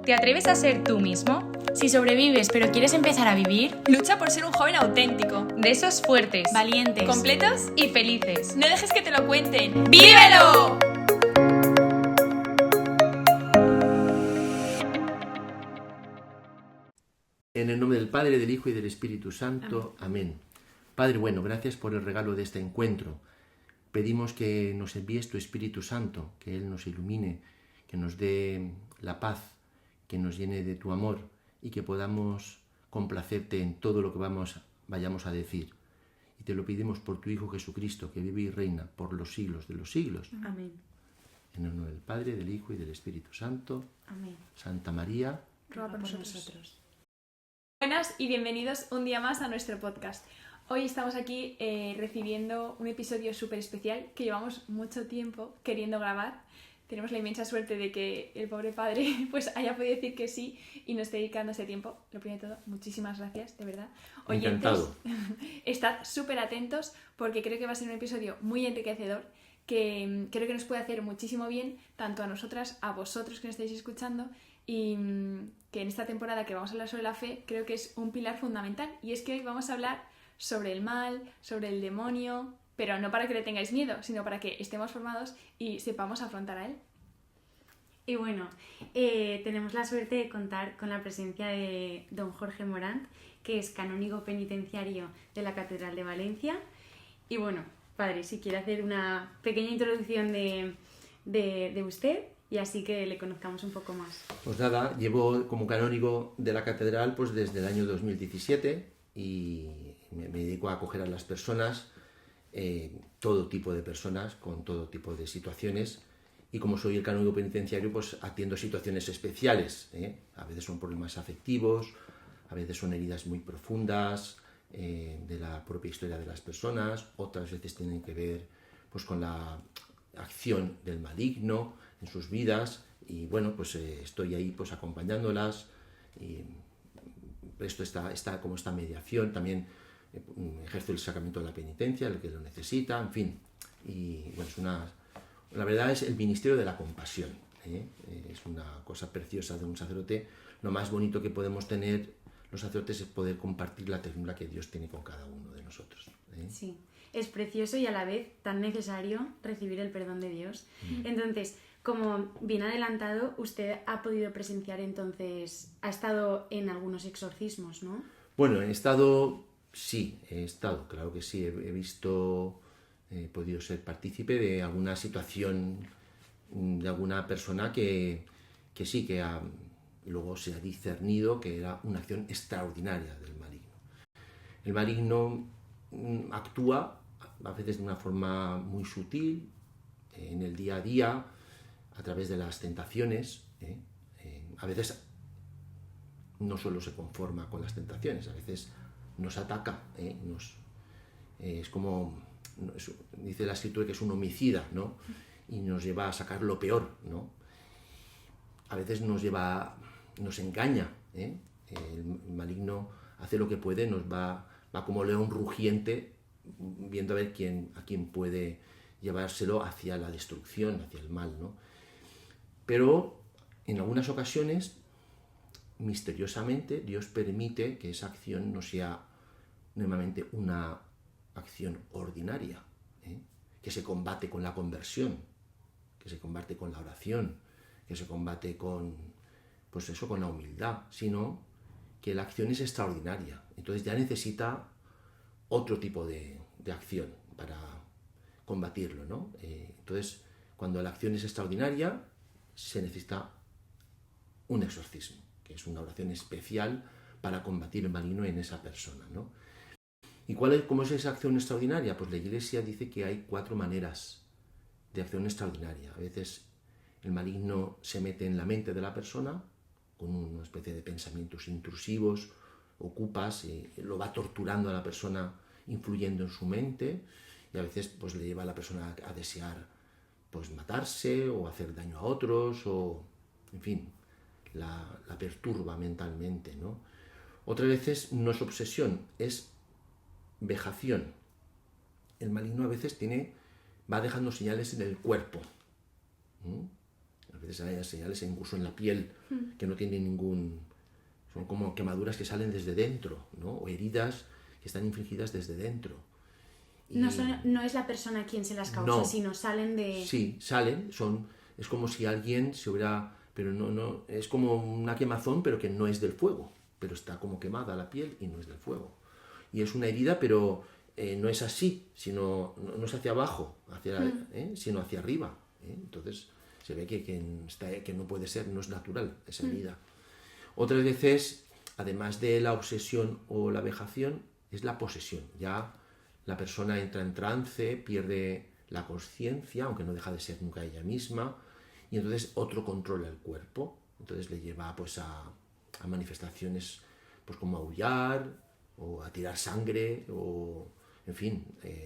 ¿Te atreves a ser tú mismo? Si sobrevives pero quieres empezar a vivir, lucha por ser un joven auténtico, De esos fuertes, valientes, completos y felices. No dejes que te lo cuenten. ¡vívelo! En el nombre del Padre, del Hijo y del Espíritu Santo. Amén. Padre bueno, gracias por el regalo de este encuentro. Pedimos que nos envíes tu Espíritu Santo, que Él nos ilumine, que nos dé la paz, que nos llene de tu amor y que podamos complacerte en todo lo que vayamos a decir. Y te lo pedimos por tu Hijo Jesucristo, que vive y reina por los siglos de los siglos. Amén. En el nombre del Padre, del Hijo y del Espíritu Santo. Amén. Santa María, Ruega por nosotros. Buenas y bienvenidos un día más a nuestro podcast. Hoy estamos aquí recibiendo un episodio súper especial que llevamos mucho tiempo queriendo grabar. Tenemos la inmensa suerte de que el pobre padre pues haya podido decir que sí y nos esté dedicando ese tiempo. Lo primero de todo, muchísimas gracias, de verdad. Oyentes, encantado. Estad súper atentos porque creo que va a ser un episodio muy enriquecedor que creo que nos puede hacer muchísimo bien tanto a nosotras, a vosotros que nos estáis escuchando y que en esta temporada que vamos a hablar sobre la fe creo que es un pilar fundamental y es que hoy vamos a hablar sobre el mal, sobre el demonio, pero no para que le tengáis miedo, sino para que estemos formados y sepamos afrontar a él. Y bueno, tenemos la suerte de contar con la presencia de don Jorge Morant, que es canónigo penitenciario de la Catedral de Valencia. Y bueno, padre, si quiere hacer una pequeña introducción de usted y así que le conozcamos un poco más. Pues nada, llevo como canónigo de la catedral pues desde el año 2017 y me dedico a acoger a las personas, todo tipo de personas, con todo tipo de situaciones, y como soy el canónigo penitenciario pues atiendo situaciones especiales, a veces son problemas afectivos, a veces son heridas muy profundas de la propia historia de las personas, otras veces tienen que ver pues con la acción del maligno en sus vidas y bueno, pues estoy ahí pues acompañándolas y presto esta mediación, también ejerzo el sacramento de la penitencia, el que lo necesita, en fin, y bueno, la verdad es el ministerio de la compasión, es una cosa preciosa de un sacerdote, lo más bonito que podemos tener los sacerdotes es poder compartir la ternura que Dios tiene con cada uno de nosotros. Sí, es precioso y a la vez tan necesario recibir el perdón de Dios. Entonces, como bien adelantado, usted ha podido presenciar entonces, ha estado en algunos exorcismos, ¿no? Bueno, he estado, claro que sí, he visto, he podido ser partícipe de alguna situación, de alguna persona que sí, que luego se ha discernido que era una acción extraordinaria del maligno. El maligno actúa a veces de una forma muy sutil, en el día a día, a través de las tentaciones. A veces no solo se conforma con las tentaciones, a veces nos ataca, es como, dice la escritura que es un homicida, ¿no? Y nos lleva a sacar lo peor, ¿no? A veces nos engaña, el maligno hace lo que puede, va como león rugiente, viendo a ver a quién puede llevárselo hacia la destrucción, hacia el mal, ¿no? Pero en algunas ocasiones, misteriosamente, Dios permite que esa acción no sea normalmente una acción ordinaria, que se combate con la conversión, que se combate con la oración, que se combate con la humildad, sino que la acción es extraordinaria. Entonces ya necesita otro tipo de acción para combatirlo, ¿no? Entonces, cuando la acción es extraordinaria, se necesita un exorcismo, que es una oración especial para combatir el maligno en esa persona, ¿no? ¿Y cómo es esa acción extraordinaria? Pues la Iglesia dice que hay 4 maneras de acción extraordinaria. A veces el maligno se mete en la mente de la persona con una especie de pensamientos intrusivos, ocupas, lo va torturando a la persona, influyendo en su mente, y a veces pues le lleva a la persona a desear pues matarse o hacer daño a otros, o en fin, la perturba mentalmente, ¿no? Otras veces no es obsesión, es vejación. El maligno a veces va dejando señales en el cuerpo. A veces hay señales incluso en la piel que no tienen ningún... Son como quemaduras que salen desde dentro, ¿no? O heridas que están infligidas desde dentro. Y No es la persona quien se las causa, No. sino salen de... sí, salen, es como si alguien se hubiera... Pero no, es como una quemazón, pero que no es del fuego. Pero está como quemada la piel y no es del fuego. Y es una herida, pero no es así, sino no es hacia abajo, sino hacia arriba. Entonces se ve que no puede ser, no es natural esa herida. Otras veces, además de la obsesión o la vejación, es la posesión. Ya la persona entra en trance, pierde la conciencia, aunque no deja de ser nunca ella misma, y entonces otro controla el cuerpo. Entonces le lleva pues a manifestaciones pues como a aullar, o a tirar sangre, o en fin,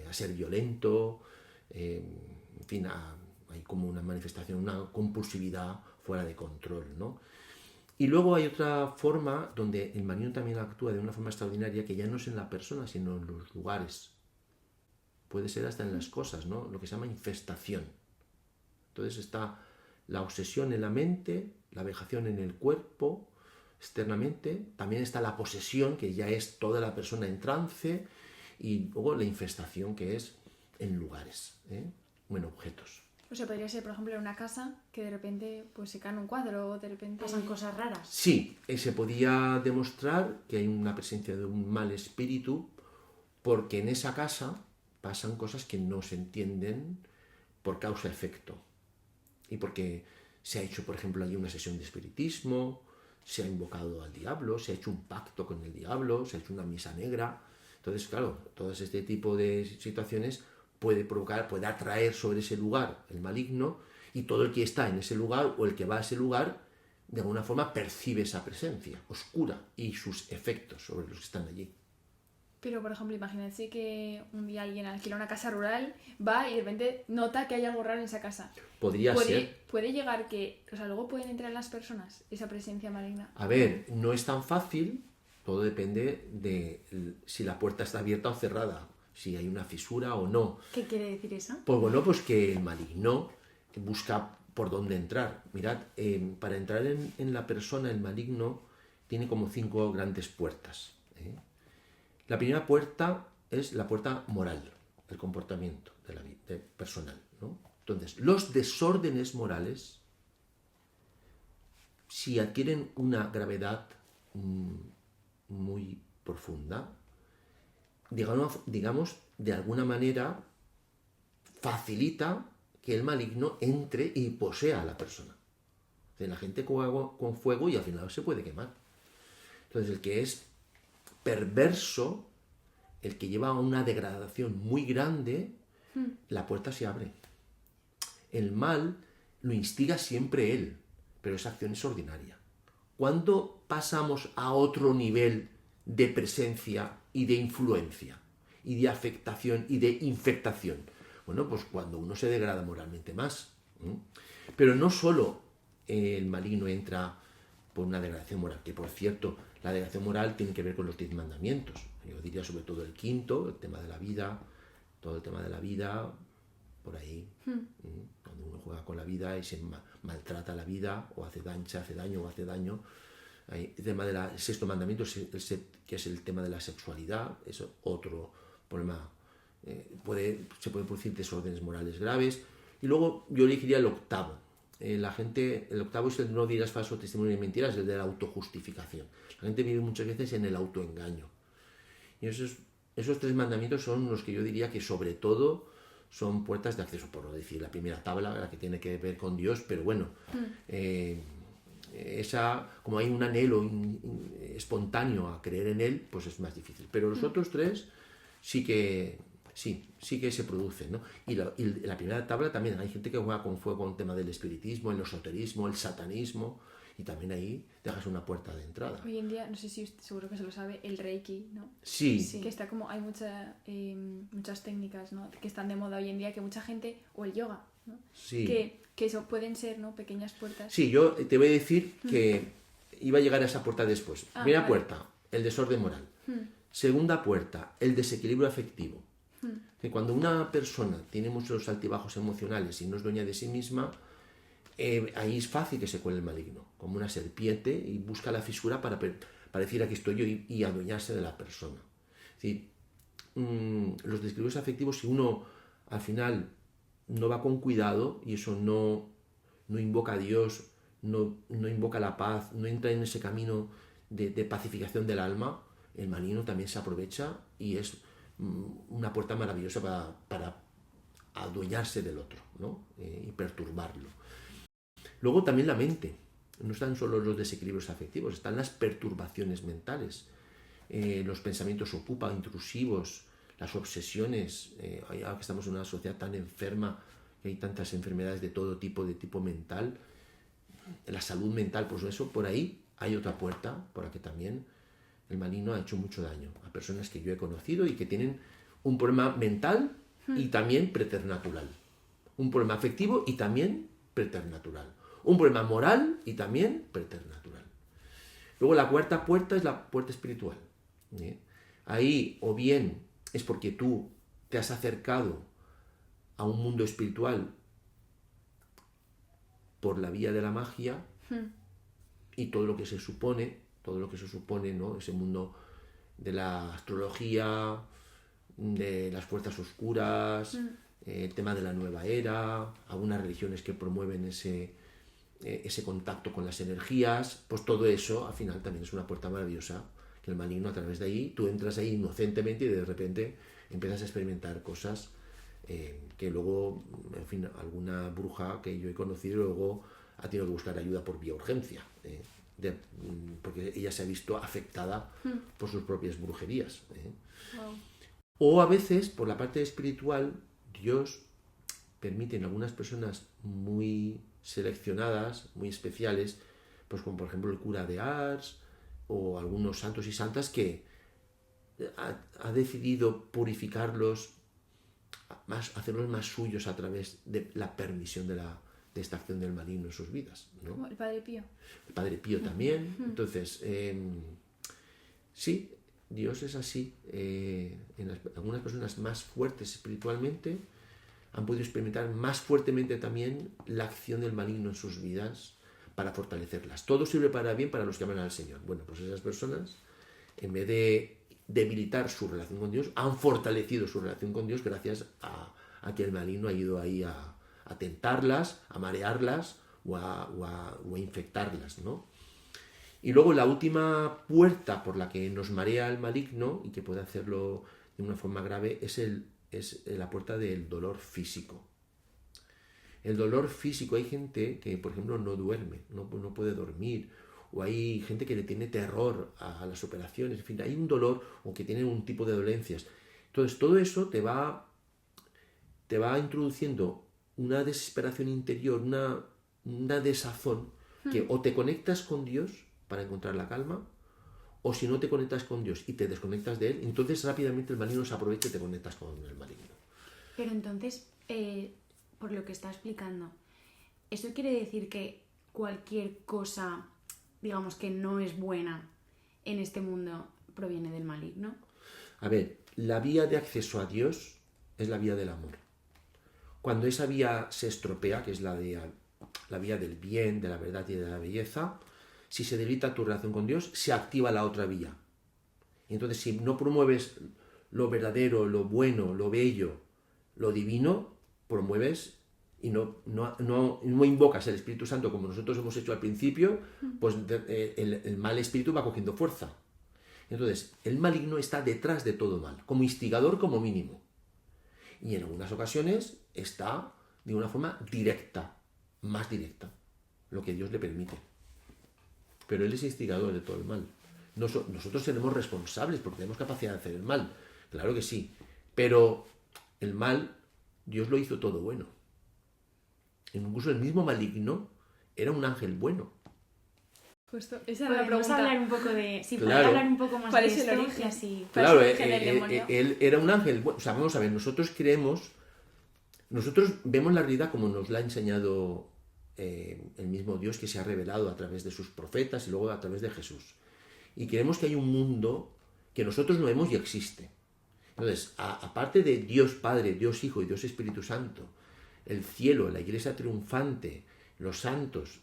a ser violento, en fin, hay como una manifestación, una compulsividad fuera de control, ¿no? Y luego hay otra forma donde el maligno también actúa de una forma extraordinaria, que ya no es en la persona, sino en los lugares. Puede ser hasta en las cosas, ¿no? Lo que se llama infestación. Entonces está la obsesión en la mente, la vejación en el cuerpo, externamente. También está la posesión, que ya es toda la persona en trance. Y luego la infestación, que es en lugares, o en objetos. O sea, podría ser, por ejemplo, en una casa que de repente pues se cae un cuadro o de repente... Pasan cosas raras. Sí, se podía demostrar que hay una presencia de un mal espíritu porque en esa casa pasan cosas que no se entienden por causa-efecto. Y porque se ha hecho, por ejemplo, allí una sesión de espiritismo, se ha invocado al diablo, se ha hecho un pacto con el diablo, se ha hecho una misa negra. Entonces, claro, todo este tipo de situaciones puede atraer sobre ese lugar el maligno, y todo el que está en ese lugar o el que va a ese lugar de alguna forma percibe esa presencia oscura y sus efectos sobre los que están allí. Pero, por ejemplo, imagínense que un día alguien alquila una casa rural, va y de repente nota que hay algo raro en esa casa. Podría ser. Puede llegar que... O sea, luego pueden entrar las personas, esa presencia maligna. A ver, no es tan fácil, todo depende de si la puerta está abierta o cerrada, si hay una fisura o no. ¿Qué quiere decir eso? Pues bueno, pues que el maligno busca por dónde entrar. Mirad, para entrar en la persona, el maligno tiene como 5 grandes puertas. La primera puerta es la puerta moral, el comportamiento de la vida personal, ¿no? Entonces, los desórdenes morales, si adquieren una gravedad muy profunda, digamos, de alguna manera facilita que el maligno entre y posea a la persona. La gente juega con fuego y al final se puede quemar. Entonces, el que es perverso, el que lleva a una degradación muy grande, la puerta se abre. El mal lo instiga siempre él, pero esa acción es ordinaria. ¿Cuándo pasamos a otro nivel de presencia y de influencia, y de afectación y de infectación? Bueno, pues cuando uno se degrada moralmente más. Pero no solo el maligno entra por una degradación moral, que por cierto, la degradación moral tiene que ver con los 10 mandamientos. Yo diría sobre todo el quinto, el tema de la vida, todo el tema de la vida, por ahí. Cuando uno juega con la vida y se maltrata la vida, o hace daño, el tema del sexto mandamiento, que es el tema de la sexualidad, es otro problema. Se pueden producir desórdenes morales graves. Y luego yo elegiría el octavo. El octavo es el no dirás falso testimonio ni mentiras, el de la autojustificación. La gente vive muchas veces en el autoengaño. Y esos 3 mandamientos son los que yo diría que sobre todo son puertas de acceso, por decir la primera tabla, la que tiene que ver con Dios, pero bueno, esa, como hay un anhelo espontáneo a creer en él, pues es más difícil. Pero los otros 3 sí que se producen, ¿no? Y la primera tabla también hay gente que juega con fuego con el tema del espiritismo, el esoterismo, el satanismo, y también ahí dejas una puerta de entrada. Hoy en día, no sé si seguro que se lo sabe, el Reiki, ¿no? Sí. Que está como, hay muchas técnicas, ¿no?, que están de moda hoy en día, que mucha gente, o el yoga, ¿no? Sí. Que eso pueden ser, ¿no?, pequeñas puertas. Sí, yo te voy a decir que iba a llegar a esa puerta después. Primera puerta, el desorden moral. Segunda puerta, el desequilibrio afectivo. Que cuando una persona tiene muchos altibajos emocionales y no es dueña de sí misma, ahí es fácil que se cuele el maligno, como una serpiente, y busca la fisura para decir aquí estoy yo y adueñarse de la persona. Es decir, los desequilibrios afectivos, si uno al final no va con cuidado y eso no invoca a Dios, no invoca la paz, no entra en ese camino de pacificación del alma, el maligno también se aprovecha y es una puerta maravillosa para adueñarse del otro, ¿no? Y perturbarlo. Luego también la mente. No están solo los desequilibrios afectivos, están las perturbaciones mentales. Los pensamientos ocupa, intrusivos, las obsesiones. Ahora que estamos en una sociedad tan enferma, que hay tantas enfermedades de todo tipo, de tipo mental, la salud mental, pues eso, por ahí hay otra puerta por la que también el maligno ha hecho mucho daño a personas que yo he conocido y que tienen un problema mental y también preternatural. Un problema afectivo y también preternatural. Un problema moral y también preternatural. Luego la cuarta puerta es la puerta espiritual. Ahí o bien es porque tú te has acercado a un mundo espiritual por la vía de la magia y todo lo que se supone, ¿no? Ese mundo de la astrología, de las fuerzas oscuras, el tema de la nueva era, algunas religiones que promueven ese contacto con las energías, pues todo eso al final también es una puerta maravillosa, que el maligno a través de ahí, tú entras ahí inocentemente y de repente empiezas a experimentar cosas que luego, en fin, alguna bruja que yo he conocido luego ha tenido que buscar ayuda por vía urgencia, porque ella se ha visto afectada por sus propias brujerías. Wow. O a veces, por la parte espiritual, Dios permite en algunas personas muy seleccionadas, muy especiales, pues como por ejemplo el cura de Ars o algunos santos y santas que ha decidido purificarlos, hacerlos más suyos a través de la permisión de esta acción del maligno en sus vidas, ¿no? Como el Padre Pío. El Padre Pío también. Entonces, sí, Dios es así. Algunas personas más fuertes espiritualmente han podido experimentar más fuertemente también la acción del maligno en sus vidas para fortalecerlas. Todo sirve para bien para los que aman al Señor. Bueno, pues esas personas, en vez de debilitar su relación con Dios, han fortalecido su relación con Dios gracias a que el maligno ha ido ahí a tentarlas, a marearlas o a infectarlas, ¿no? Y luego la última puerta por la que nos marea el maligno, y que puede hacerlo de una forma grave, es la puerta del dolor físico. El dolor físico, hay gente que, por ejemplo, no duerme, no puede dormir, o hay gente que le tiene terror a las operaciones, en fin, hay un dolor o que tiene un tipo de dolencias. Entonces, todo eso te va introduciendo una desesperación interior, una desazón, que o te conectas con Dios para encontrar la calma, o si no te conectas con Dios y te desconectas de Él, entonces rápidamente el maligno se aprovecha y te conectas con el maligno. Pero entonces, por lo que está explicando, ¿eso quiere decir que cualquier cosa, digamos, que no es buena en este mundo proviene del maligno? A ver, la vía de acceso a Dios es la vía del amor. Cuando esa vía se estropea, que es la vía del bien, de la verdad y de la belleza, si se debilita tu relación con Dios, se activa la otra vía. Y entonces, si no promueves lo verdadero, lo bueno, lo bello, lo divino, promueves y no invocas el Espíritu Santo como nosotros hemos hecho al principio, pues el mal espíritu va cogiendo fuerza. Entonces, el maligno está detrás de todo mal, como instigador como mínimo. Y en algunas ocasiones está de una forma directa, más directa, lo que Dios le permite. Pero Él es instigador de todo el mal. Nosotros seremos responsables porque tenemos capacidad de hacer el mal, claro que sí, pero el mal, Dios lo hizo todo bueno. Incluso el mismo maligno era un ángel bueno. Justo, esa era la Podemos pregunta. hablar un poco de... Sí, Claro. podemos hablar un poco más ¿Cuál de es el esto origen? y así... Claro, el origen del demonio? él era un ángel bueno. O sea, vamos a ver, nosotros vemos la realidad como nos la ha enseñado el mismo Dios que se ha revelado a través de sus profetas y luego a través de Jesús. Y creemos que hay un mundo que nosotros no vemos y existe. Entonces, aparte de Dios Padre, Dios Hijo y Dios Espíritu Santo, el cielo, la iglesia triunfante los santos,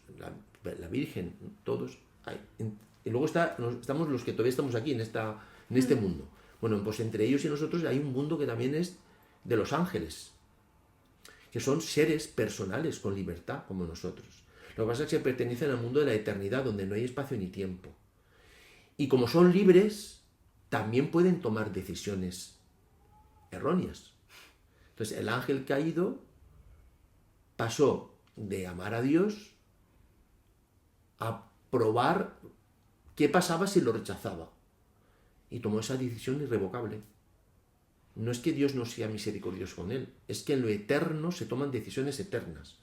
la Virgen, todos. Y luego estamos los que todavía estamos aquí en este mundo. Bueno, pues entre ellos y nosotros hay un mundo que también es de los ángeles, que son seres personales con libertad como nosotros. Lo que pasa es que pertenecen al mundo de la eternidad, donde no hay espacio ni tiempo. Y como son libres, también pueden tomar decisiones erróneas. Entonces, el ángel caído pasó de amar a Dios a probar qué pasaba si lo rechazaba. Y tomó esa decisión irrevocable. No es que Dios no sea misericordioso con él, es que en lo eterno se toman decisiones eternas.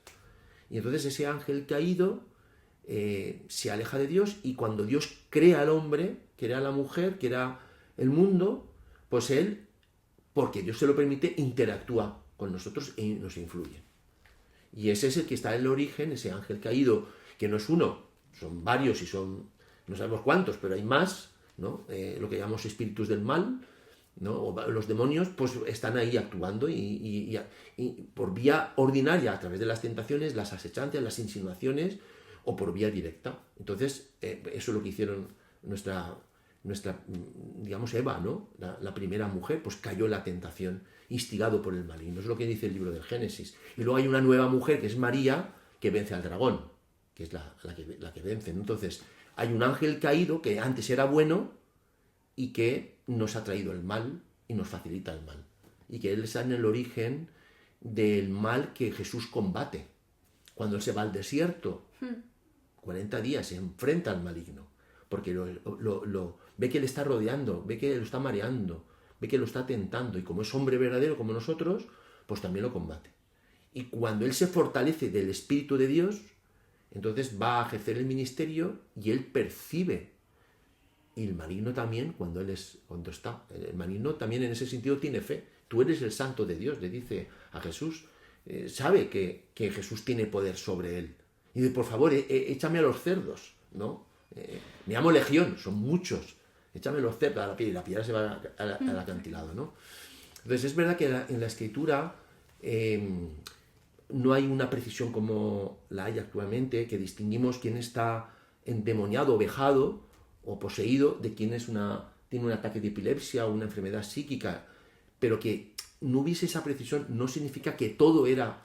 Y entonces ese ángel caído se aleja de Dios, y cuando Dios crea al hombre, crea a la mujer, crea el mundo, pues él, porque Dios se lo permite, interactúa con nosotros y nos influye. Y ese es el que está en el origen, ese ángel caído, que no es uno, son varios y son, no sabemos cuántos, pero hay más, ¿no? Lo que llamamos espíritus del mal, ¿no? O los demonios, pues están ahí actuando y por vía ordinaria, a través de las tentaciones, las asechanzas, las insinuaciones, o por vía directa. Entonces, eso es lo que hicieron nuestra digamos, Eva, ¿no? La primera mujer, pues cayó en la tentación, instigado por el maligno. Es lo que dice el libro del Génesis. Y luego hay una nueva mujer, que es María, que vence al dragón, que es la que vence. Entonces, hay un ángel caído que antes era bueno y que nos ha traído el mal y nos facilita el mal. Y que él está en el origen del mal que Jesús combate. Cuando él se va al desierto, 40 días, se enfrenta al maligno, porque ve que le está rodeando, ve que lo está mareando, ve que lo está tentando, y como es hombre verdadero como nosotros, pues también lo combate. Y cuando él se fortalece del Espíritu de Dios, entonces va a ejercer el ministerio y él percibe. Y el maligno también, cuando está, el maligno también en ese sentido tiene fe. Tú eres el santo de Dios, le dice a Jesús. Sabe que Jesús tiene poder sobre él. Y dice, por favor, échame a los cerdos, ¿no? Me llamo Legión, son muchos. Échame los cerdos a la piedra, y la piedra se va al acantilado, ¿no? Entonces es verdad que en la Escritura no hay una precisión como la hay actualmente, que distinguimos quién está endemoniado, vejado o poseído de quién tiene un ataque de epilepsia o una enfermedad psíquica, pero que no hubiese esa precisión no significa que todo era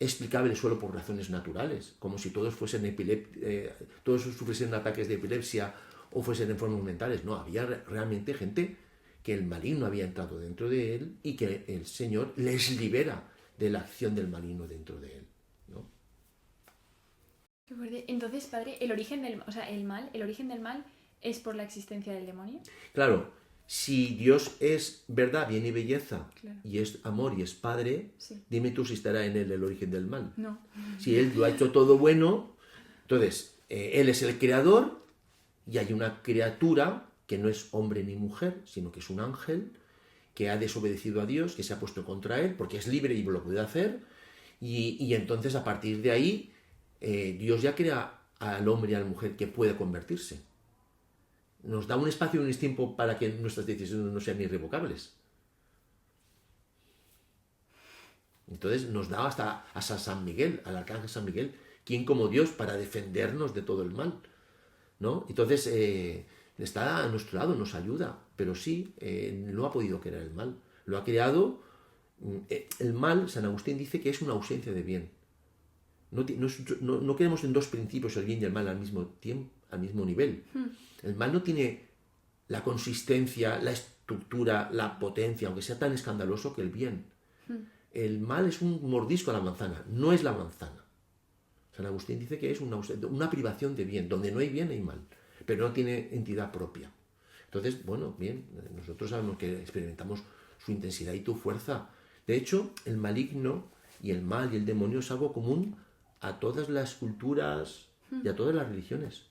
explicable solo por razones naturales, como si todos todos sufriesen ataques de epilepsia o fuesen enfermos mentales. No, había realmente gente que el maligno había entrado dentro de él y que el Señor les libera de la acción del maligno dentro de él, ¿no? Qué fuerte. Entonces, padre, el origen del mal es por la existencia del demonio. Claro, si Dios es verdad, bien y belleza, Claro. y es amor y es Padre, Sí. dime tú si estará en él el origen del mal. No. Si él lo ha hecho todo bueno, entonces él es el creador y hay una criatura que no es hombre ni mujer, sino que es un ángel que ha desobedecido a Dios, que se ha puesto contra él, porque es libre y lo puede hacer, y entonces a partir de ahí Dios ya crea al hombre y a la mujer que puede convertirse. Nos da un espacio y un tiempo para que nuestras decisiones no sean irrevocables. Entonces nos da hasta a San Miguel, al arcángel San Miguel, quien como Dios para defendernos de todo el mal, ¿no? Entonces está a nuestro lado, nos ayuda, pero sí, no ha podido crear el mal. Lo ha creado. El mal, San Agustín dice que es una ausencia de bien. No queremos en dos principios, el bien y el mal al mismo tiempo, al mismo nivel. El mal no tiene la consistencia, la estructura, la potencia, aunque sea tan escandaloso, que el bien. El mal es un mordisco a la manzana, no es la manzana. San Agustín dice que es una privación de bien, donde no hay bien hay mal, pero no tiene entidad propia. Entonces, bueno, bien, nosotros sabemos que experimentamos su intensidad y tu fuerza. De hecho, el maligno y el mal y el demonio es algo común a todas las culturas y a todas las religiones.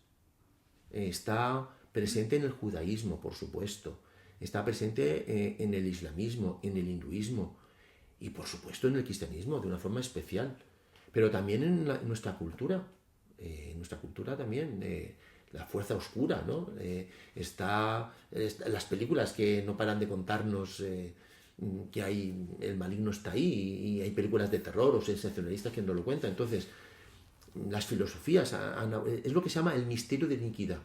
Está presente en el judaísmo, por supuesto. Está presente en el islamismo, en el hinduismo y, por supuesto, en el cristianismo, de una forma especial. Pero también en nuestra cultura. En nuestra cultura también, la fuerza oscura, ¿no? Las películas que no paran de contarnos que el maligno está ahí, y hay películas de terror o sensacionalistas que nos lo cuentan. Entonces, las filosofías, es lo que se llama el misterio de iniquidad.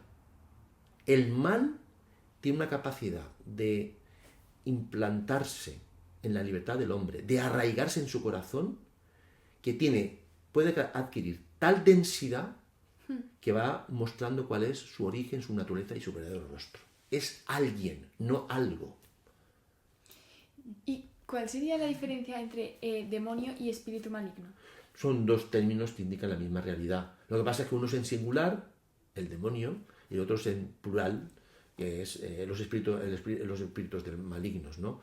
El mal tiene una capacidad de implantarse en la libertad del hombre, de arraigarse en su corazón, que puede adquirir tal densidad que va mostrando cuál es su origen, su naturaleza y su verdadero rostro. Es alguien, no algo. ¿Y cuál sería la diferencia entre demonio y espíritu maligno? Son dos términos que indican la misma realidad. Lo que pasa es que uno es en singular, el demonio, y el otro es en plural, que es los espíritus malignos, ¿no?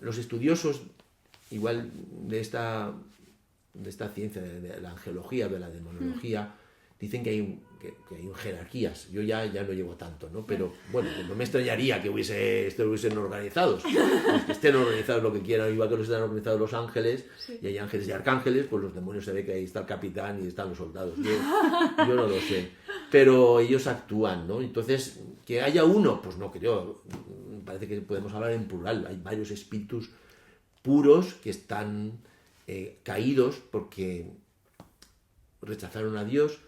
Los estudiosos, igual de esta ciencia, de la angelología, de la demonología, dicen que hay jerarquías. Yo ya no llevo tanto, ¿no? Pero bueno, no me extrañaría que estuviesen organizados. Los que estén organizados lo que quieran, igual que los están organizados los ángeles, sí. Y hay ángeles y arcángeles, pues los demonios se ve que ahí está el capitán y están los soldados. Yo no lo sé. Pero ellos actúan, ¿no? Entonces, que haya uno, pues no creo. Parece que podemos hablar en plural. Hay varios espíritus puros que están caídos porque rechazaron a Dios,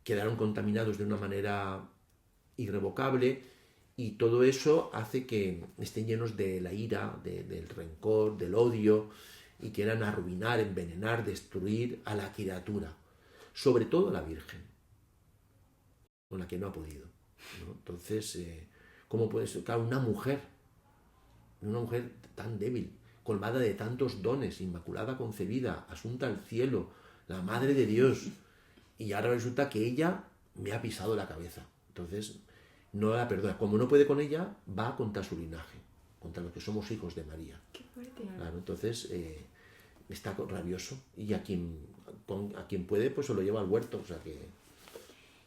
quedaron contaminados de una manera irrevocable, y todo eso hace que estén llenos de la ira, del rencor, del odio, y quieran arruinar, envenenar, destruir a la criatura, sobre todo a la Virgen, con la que no ha podido, ¿no? Entonces, ¿cómo puede ser? Claro, una mujer tan débil, colmada de tantos dones, inmaculada concebida, asunta al cielo, la Madre de Dios, y ahora resulta que ella me ha pisado la cabeza. Entonces, no la perdona. Como no puede con ella, va contra su linaje, contra los que somos hijos de María. Qué fuerte. Claro, entonces está rabioso, y a quien puede, pues se lo lleva al huerto. O sea que...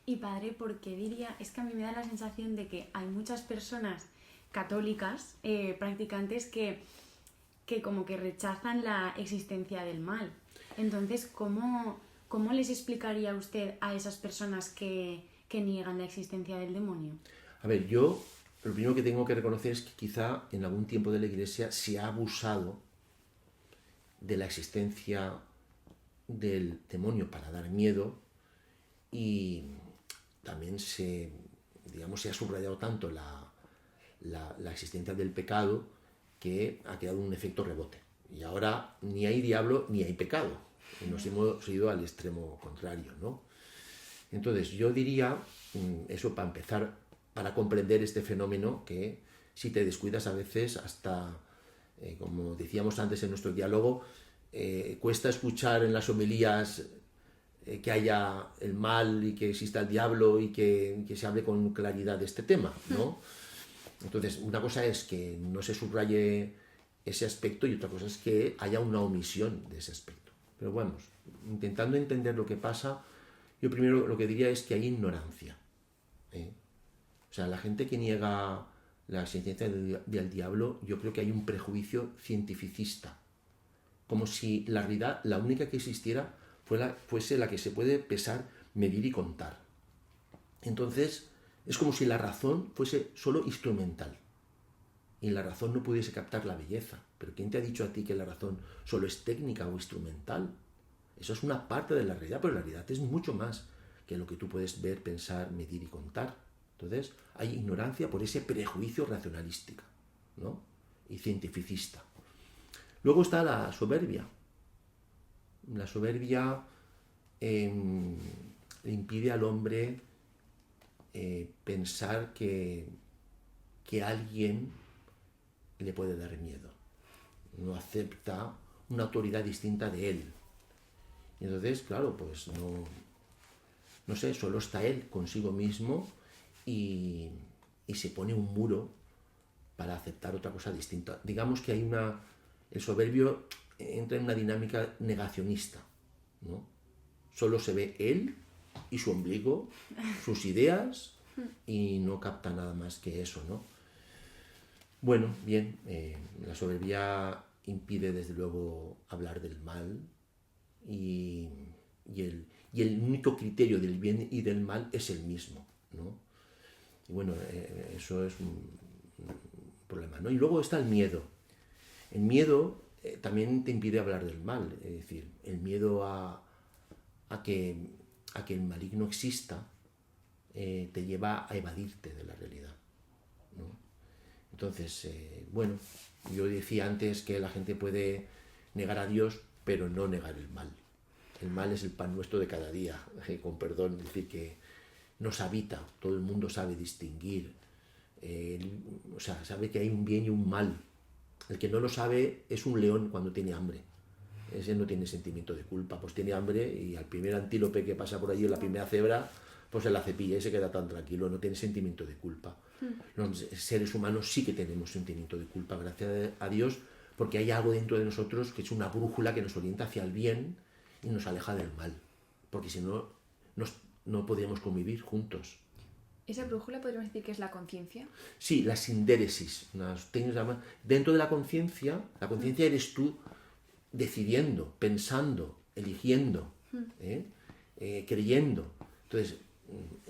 Y padre, porque diría, es que a mí me da la sensación de que hay muchas personas católicas, practicantes, que como que rechazan la existencia del mal. Entonces, ¿cómo les explicaría usted a esas personas que niegan la existencia del demonio? A ver, yo lo primero que tengo que reconocer es que quizá en algún tiempo de la Iglesia se ha abusado de la existencia del demonio para dar miedo, y también se ha subrayado tanto la existencia del pecado que ha quedado un efecto rebote. Y ahora ni hay diablo ni hay pecado. Y nos hemos ido al extremo contrario, ¿no? Entonces yo diría, eso para empezar, para comprender este fenómeno, que si te descuidas a veces hasta, como decíamos antes en nuestro diálogo, cuesta escuchar en las homilías que haya el mal y que exista el diablo, y que se hable con claridad de este tema, ¿no? Entonces, una cosa es que no se subraye ese aspecto, y otra cosa es que haya una omisión de ese aspecto. Pero bueno, intentando entender lo que pasa, yo primero lo que diría es que hay ignorancia, ¿eh? O sea, la gente que niega la existencia del diablo, yo creo que hay un prejuicio cientificista, como si la realidad, la única que existiera, fuese la que se puede pesar, medir y contar. Entonces, es como si la razón fuese solo instrumental, y la razón no pudiese captar la belleza. Pero ¿quién te ha dicho a ti que la razón solo es técnica o instrumental? Eso es una parte de la realidad, pero la realidad es mucho más que lo que tú puedes ver, pensar, medir y contar. Entonces, hay ignorancia por ese prejuicio racionalística, ¿no? Y cientificista. Luego está la soberbia. La soberbia impide al hombre pensar que alguien le puede dar miedo. No acepta una autoridad distinta de él. Y entonces, claro, pues no sé, solo está él consigo mismo, y se pone un muro para aceptar otra cosa distinta. Digamos que el soberbio entra en una dinámica negacionista, ¿no? Solo se ve él y su ombligo, sus ideas, y no capta nada más que eso, ¿no? Bueno, bien, la soberbia impide desde luego hablar del mal, y el único criterio del bien y del mal es el mismo, ¿no? Y bueno, eso es un problema, ¿no? Y luego está el miedo. El miedo también te impide hablar del mal, es decir, el miedo a a que el maligno exista, te lleva a evadirte de la realidad, ¿no? Entonces, bueno, yo decía antes que la gente puede negar a Dios, pero no negar el mal. El mal es el pan nuestro de cada día, con perdón, es decir, que nos habita, todo el mundo sabe distinguir, o sea, sabe que hay un bien y un mal. El que no lo sabe es un león cuando tiene hambre. Ese no tiene sentimiento de culpa, pues tiene hambre y al primer antílope que pasa por allí, la primera cebra, pues se la cepilla y se queda tan tranquilo, no tiene sentimiento de culpa. Los seres humanos sí que tenemos sentimiento de culpa, gracias a Dios, porque hay algo dentro de nosotros que es una brújula que nos orienta hacia el bien y nos aleja del mal, porque si no, no podríamos convivir juntos. ¿Esa brújula podríamos decir que es la conciencia? Sí, la sindéresis. Dentro de la conciencia eres tú decidiendo, pensando, eligiendo, creyendo. Entonces,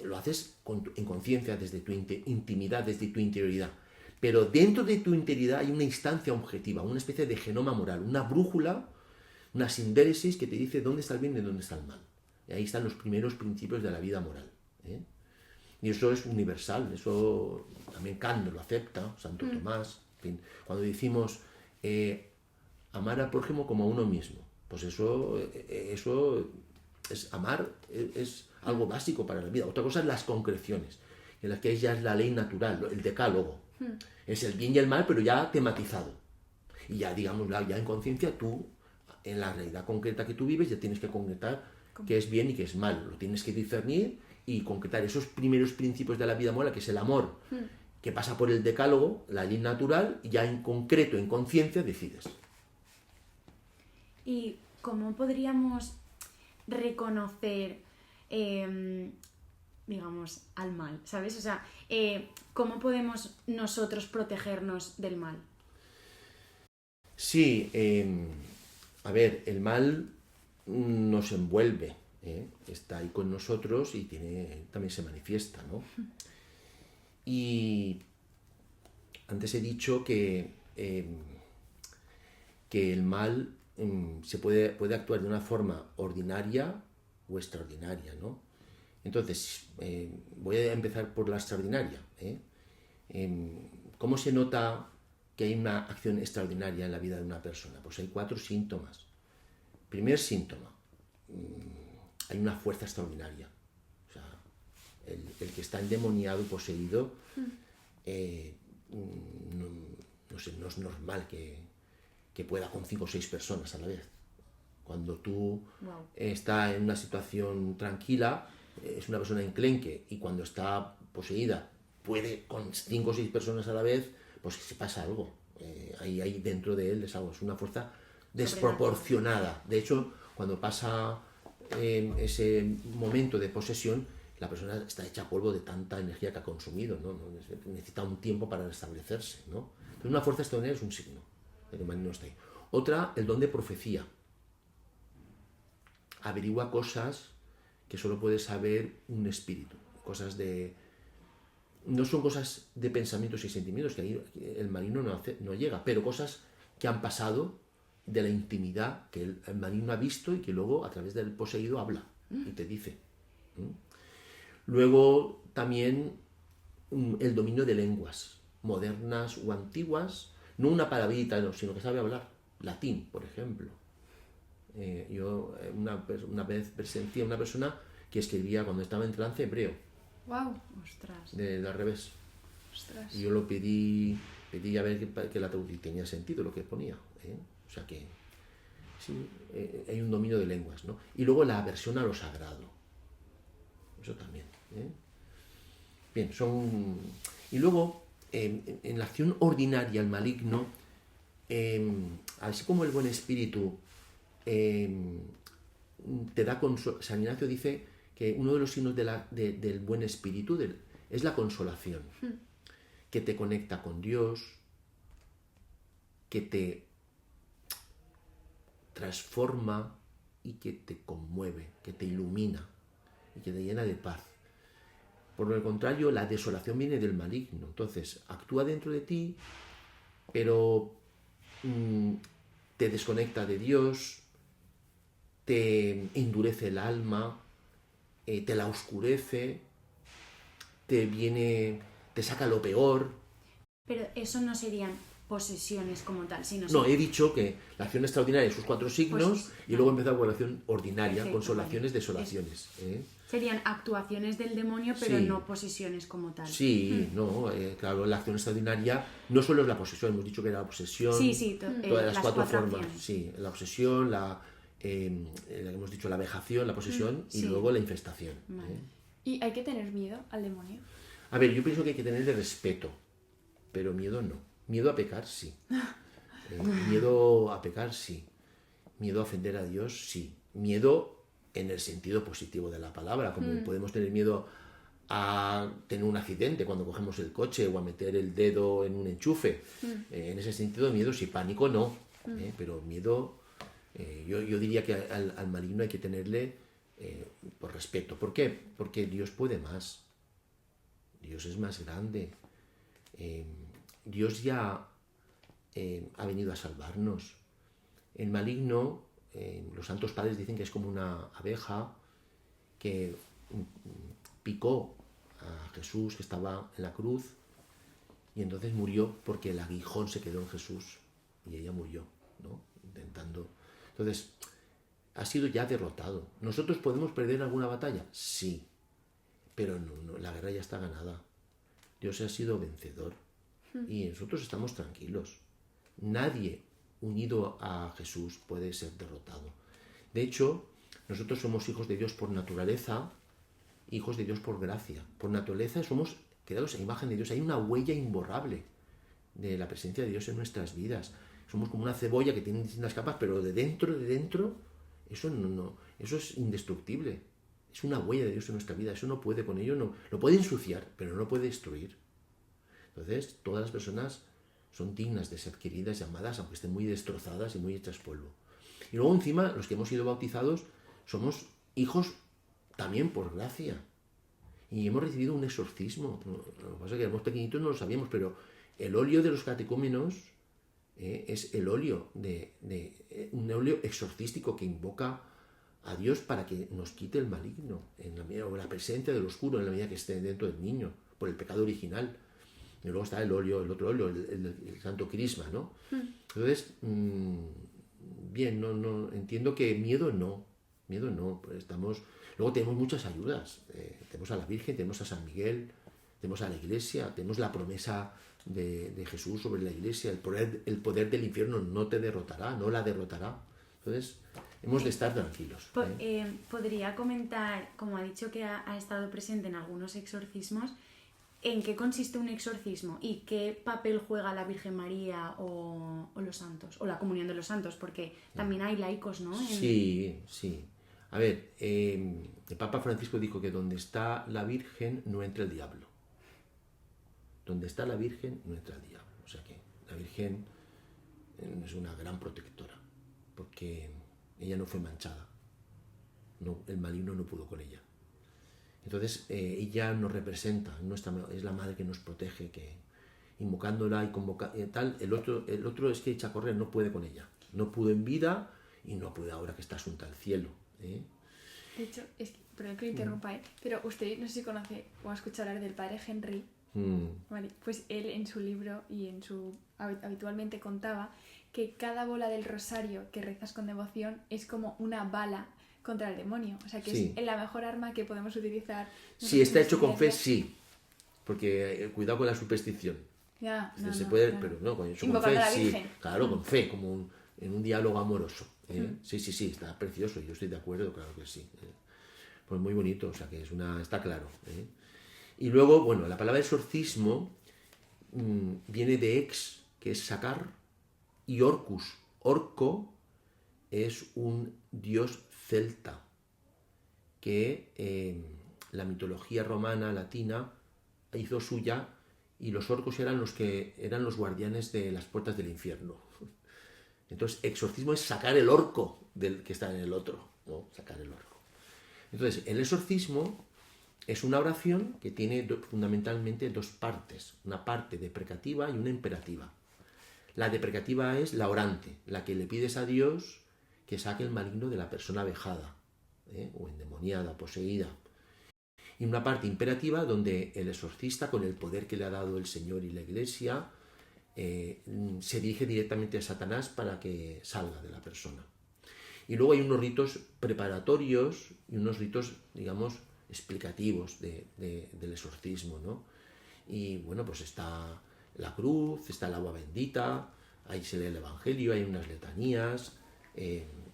lo haces en conciencia desde tu intimidad, desde tu interioridad. Pero dentro de tu interioridad hay una instancia objetiva, una especie de genoma moral, una brújula, una sindéresis que te dice dónde está el bien y dónde está el mal. Y ahí están los primeros principios de la vida moral. Y eso es universal, eso también Kant lo acepta, Santo Tomás, en fin. Cuando decimos amar al prójimo como a uno mismo, pues eso es amar, es algo básico para la vida. Otra cosa es las concreciones, en las que ya es la ley natural, el decálogo. Es el bien y el mal, pero ya tematizado. Y ya, digamos, ya en conciencia tú, en la realidad concreta que tú vives, ya tienes que concretar qué es bien y qué es mal. Lo tienes que discernir y concretar esos primeros principios de la vida moral, que es el amor, que pasa por el decálogo, la ley natural, y ya en concreto, en conciencia, decides. ¿Y cómo podríamos reconocer, digamos, al mal? ¿Sabes? O sea, ¿cómo podemos nosotros protegernos del mal? Sí, a ver, el mal nos envuelve, está ahí con nosotros y también se manifiesta, ¿no? Y antes he dicho que el mal se puede actuar de una forma ordinaria o extraordinaria, ¿no? Entonces, voy a empezar por la extraordinaria. ¿Cómo se nota que hay una acción extraordinaria en la vida de una persona? Pues hay 4 síntomas. Primer síntoma, hay una fuerza extraordinaria. O sea, el que está endemoniado, poseído, no sé, no es normal que pueda con 5 o 6 personas a la vez. Cuando tú estás en una situación tranquila, es una persona enclenque, y cuando está poseída puede con 5 o 6 personas a la vez, pues se pasa algo. Ahí dentro de él es algo, es una fuerza desproporcionada. De hecho, cuando pasa ese momento de posesión, la persona está hecha polvo de tanta energía que ha consumido, ¿no? Necesita un tiempo para restablecerse, ¿no? Pero una fuerza extraordinaria es un signo de que el maligno está ahí. Otra, el don de profecía. Averigua cosas que solo puede saber un espíritu, no son cosas de pensamientos y sentimientos, que ahí el maligno no llega, pero cosas que han pasado de la intimidad, que el maligno ha visto y que luego a través del poseído habla y te dice. Luego también el dominio de lenguas, modernas o antiguas, no una palabrita, no, sino que sabe hablar latín, por ejemplo. Yo una vez presencié a una persona que escribía cuando estaba en trance hebreo. ¡Wow! Ostras. Al revés. Ostras. Y yo lo pedí a ver que la traducción tenía sentido lo que ponía. O sea que sí, hay un dominio de lenguas, ¿no? Y luego la aversión a lo sagrado. Eso también. Bien, y luego, en la acción ordinaria, el maligno, así como el buen espíritu te da consolación. San Ignacio dice que uno de los signos del buen espíritu es la consolación, que te conecta con Dios, que te transforma y que te conmueve, que te ilumina y que te llena de paz. Por el contrario, la desolación viene del maligno. Entonces, actúa dentro de ti, pero te desconecta de Dios, te endurece el alma, te la oscurece, te saca lo peor. Pero eso no serían posesiones como tal, sino... No, he dicho que la acción extraordinaria, sus 4 signos, Pues, y luego empezar con la acción ordinaria, Perfecto, consolaciones, vale. desolaciones. Serían actuaciones del demonio, pero Sí. no posesiones como tal. Sí, no, claro, la acción extraordinaria no solo es la posesión, hemos dicho que era la posesión, Sí, todas las las 4 cuatro formas, acciones. sí, la obsesión, hemos dicho la vejación, la posesión y sí. luego la infestación. Vale. ¿Y hay que tener miedo al demonio? A ver, yo pienso que hay que tenerle respeto, pero miedo no. Miedo a pecar, sí. Miedo a pecar, sí. Miedo a ofender a Dios, sí. Miedo en el sentido positivo de la palabra, como podemos tener miedo a tener un accidente cuando cogemos el coche o a meter el dedo en un enchufe. En ese sentido, miedo sí, pánico no. Pero miedo, yo diría que al maligno hay que tenerle por respeto. ¿Por qué? Porque Dios puede más. Dios es más grande. Dios ya ha venido a salvarnos. El maligno, los santos padres dicen que es como una abeja que picó a Jesús, que estaba en la cruz, y entonces murió porque el aguijón se quedó en Jesús y ella murió, ¿no? Intentando. Entonces, ha sido ya derrotado. ¿Nosotros podemos perder alguna batalla? Sí, pero no, la guerra ya está ganada. Dios ha sido vencedor y nosotros estamos tranquilos. Nadie unido a Jesús puede ser derrotado. De hecho, nosotros somos hijos de Dios por naturaleza, hijos de Dios por gracia. Por naturaleza somos creados a imagen de Dios. Hay una huella imborrable de la presencia de Dios en nuestras vidas. Somos como una cebolla que tiene distintas capas, pero de dentro, eso no, eso es indestructible. Es una huella de Dios en nuestra vida. Eso no puede con ello, no. Lo puede ensuciar, pero no lo puede destruir. Entonces, todas las personas son dignas de ser queridas y amadas, aunque estén muy destrozadas y muy hechas polvo. Y luego encima, los que hemos sido bautizados, somos hijos también por gracia. Y hemos recibido un exorcismo. Lo que pasa es que éramos pequeñitos, no lo sabíamos, pero el óleo de los catecúmenos es el óleo un óleo exorcístico que invoca a Dios para que nos quite el maligno, o la presencia del oscuro en la medida que esté dentro del niño, por el pecado original. Y luego está el otro óleo, el santo crisma, ¿no? Entonces, bien, no entiendo que miedo no, pues luego tenemos muchas ayudas, tenemos a la Virgen, tenemos a San Miguel, tenemos a la Iglesia, tenemos la promesa de Jesús sobre la Iglesia, el poder del infierno no te derrotará, no la derrotará. Entonces, hemos de estar tranquilos. ¿Podría comentar, como ha dicho que ha estado presente en algunos exorcismos, en qué consiste un exorcismo y qué papel juega la Virgen María o los santos, o la comunión de los santos? Porque también hay laicos, ¿no? Sí. A ver, el Papa Francisco dijo que donde está la Virgen no entra el diablo. Donde está la Virgen no entra el diablo. O sea que la Virgen es una gran protectora, porque ella no fue manchada. No, el maligno no pudo con ella. Entonces, ella nos representa, es la madre que nos protege, que invocándola y tal. El otro es que echa a correr, no puede con ella. No pudo en vida y no puede ahora que está asunta al cielo. De hecho, perdón que lo interrumpa, pero usted no sé si conoce o ha escuchado hablar del padre Henry. Vale, pues él en su libro y habitualmente contaba que cada bola del rosario que rezas con devoción es como una bala contra el demonio. O sea que Sí. es la mejor arma que podemos utilizar. Si está hecho con fe, iglesia. sí. Porque cuidado con la superstición. Ya, no, Se no, puede, claro. pero no, con hecho con Invocando fe, a la sí. Virgen. Claro, con fe, como en un diálogo amoroso. Sí, está precioso, yo estoy de acuerdo, claro que sí. Pues muy bonito, o sea que está claro. Y luego, bueno, la palabra exorcismo viene de ex, que es sacar, y orcus. Orco es un dios celta que la mitología romana, latina, hizo suya, y los orcos eran los guardianes de las puertas del infierno. Entonces, exorcismo es sacar el orco del que está en el otro, ¿no? Sacar el orco. Entonces, el exorcismo es una oración que tiene fundamentalmente 2 partes, una parte deprecativa y una imperativa. La deprecativa es la orante, la que le pides a Dios que saque el maligno de la persona vejada, o endemoniada, poseída. Y una parte imperativa donde el exorcista, con el poder que le ha dado el Señor y la Iglesia, se dirige directamente a Satanás para que salga de la persona. Y luego hay unos ritos preparatorios y unos ritos, digamos, explicativos del exorcismo, ¿no? Y bueno, pues está la cruz, está el agua bendita, ahí se lee el Evangelio, hay unas letanías,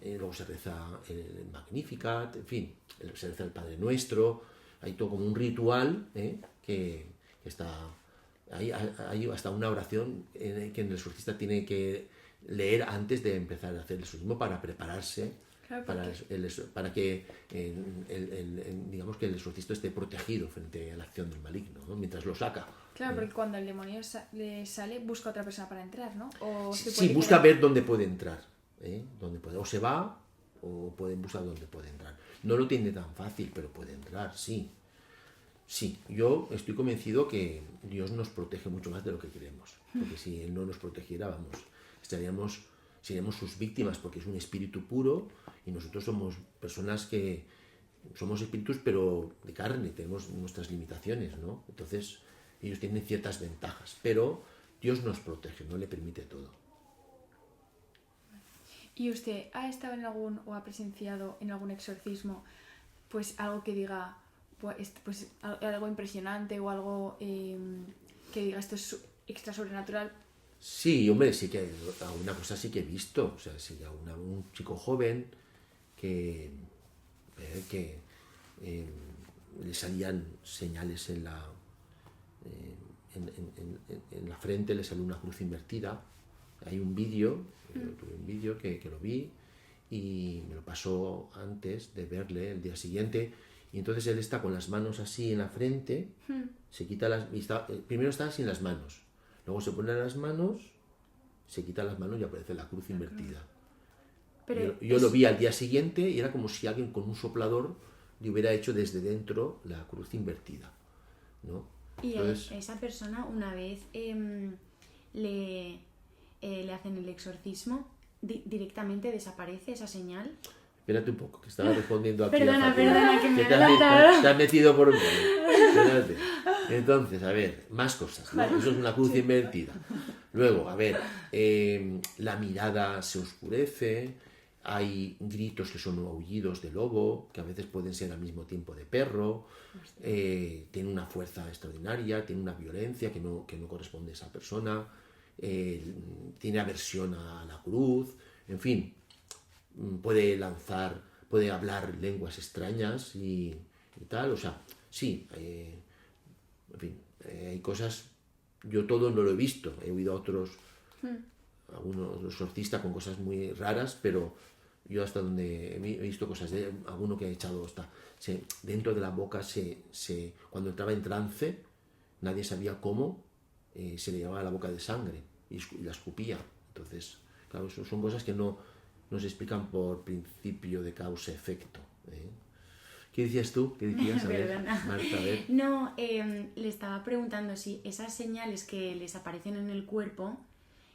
luego se reza el Magnificat, en fin, se reza el Padre Nuestro, hay todo como un ritual que está... Hay hasta una oración que el exorcista tiene que leer antes de empezar a hacer el exorcismo para prepararse, Claro, para que digamos que el exorcista esté protegido frente a la acción del maligno, ¿no? Mientras lo saca. Claro, porque cuando el demonio le sale, busca a otra persona para entrar, ¿no? O se Sí, puede busca quedar- ver dónde puede entrar, dónde puede, o se va o pueden buscar dónde puede entrar. No lo tiene tan fácil, pero puede entrar, sí. Sí, yo estoy convencido que Dios nos protege mucho más de lo que creemos. Porque si Él no nos protegiera, vamos, seríamos sus víctimas, porque es un espíritu puro y nosotros somos personas que somos espíritus, pero de carne, tenemos nuestras limitaciones, ¿no? Entonces, ellos tienen ciertas ventajas, pero Dios nos protege, no le permite todo. ¿Y usted ha estado en algún o ha presenciado en algún exorcismo pues algo que diga pues algo impresionante o algo que diga esto es extra sobrenatural? Sí, hombre, sí que alguna cosa sí que he visto. O sea, sí, un chico joven que le salían señales en la frente, le salió una cruz invertida. Hay un vídeo, tuve un vídeo que lo vi y me lo pasó antes de verle el día siguiente. Y entonces él está con las manos así en la frente, se quita primero está sin las manos, luego se pone las manos, se quita las manos y aparece la cruz invertida. Pero Yo lo vi al día siguiente y era como si alguien con un soplador le hubiera hecho desde dentro la cruz invertida, ¿no? Y Entonces, a esa persona una vez le hacen el exorcismo, directamente desaparece esa señal. espérate un poco, que estaba respondiendo aquí. Perdona, a Fátima, perdona, que me he te has adelantado. te has metido por un medio. Espérate. Entonces, a ver, más cosas, ¿no? Eso es una cruz invertida. Luego, a ver, la mirada se oscurece, hay gritos que son aullidos de lobo, que a veces pueden ser al mismo tiempo de perro, tiene una fuerza extraordinaria, tiene una violencia que no corresponde a esa persona, tiene aversión a la cruz, en fin, puede hablar lenguas extrañas y tal, o sea, sí, en fin, hay cosas, yo todo no lo he visto, he oído a algunos exorcistas con cosas muy raras, pero yo hasta donde he visto cosas de alguno que ha echado dentro de la boca, cuando entraba en trance, nadie sabía cómo, se le llevaba la boca de sangre y la escupía. Entonces, claro, eso son cosas que no se explican por principio de causa-efecto. ¿Qué decías tú? ¿Qué decías? A ver, Perdona. Marta, a ver. No, le estaba preguntando si esas señales que les aparecen en el cuerpo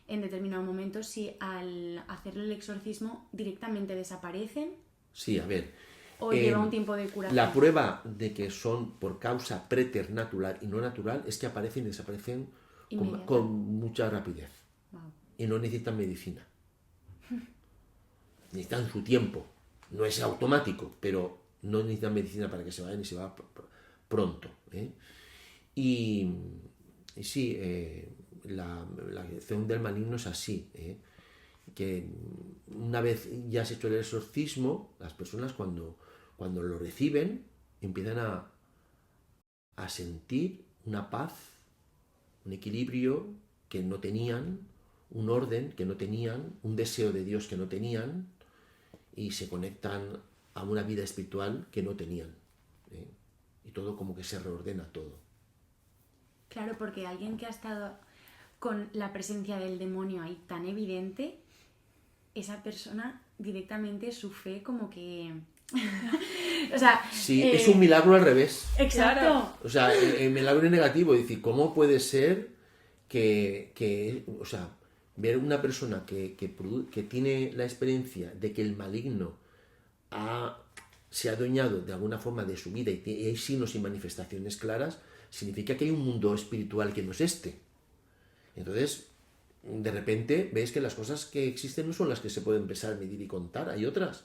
en determinado momento, si al hacerle el exorcismo directamente desaparecen Sí, a ver. o lleva un tiempo de curación. La prueba de que son por causa preternatural y no natural es que aparecen y desaparecen Inmediata. con mucha rapidez. Wow. Y no necesitan medicina. Necesitan su tiempo. No es automático, pero no necesitan medicina para que se vayan y se va pronto. Y sí, la acción del maligno es así. Que una vez ya se ha hecho el exorcismo, las personas cuando lo reciben empiezan a sentir una paz, un equilibrio que no tenían, un orden que no tenían, un deseo de Dios que no tenían, y se conectan a una vida espiritual que no tenían. Y todo como que se reordena todo. Claro, porque alguien que ha estado con la presencia del demonio ahí tan evidente, esa persona directamente su fe como que... o sea... Sí, es un milagro al revés. Exacto. Claro. O sea, el milagro es negativo. Es decir, ¿cómo puede ser que o sea, ver una persona que tiene la experiencia de que el maligno se ha adueñado de alguna forma de su vida y hay signos y manifestaciones claras, significa que hay un mundo espiritual que no es este. Entonces, de repente ves que las cosas que existen no son las que se pueden empezar a medir y contar, hay otras.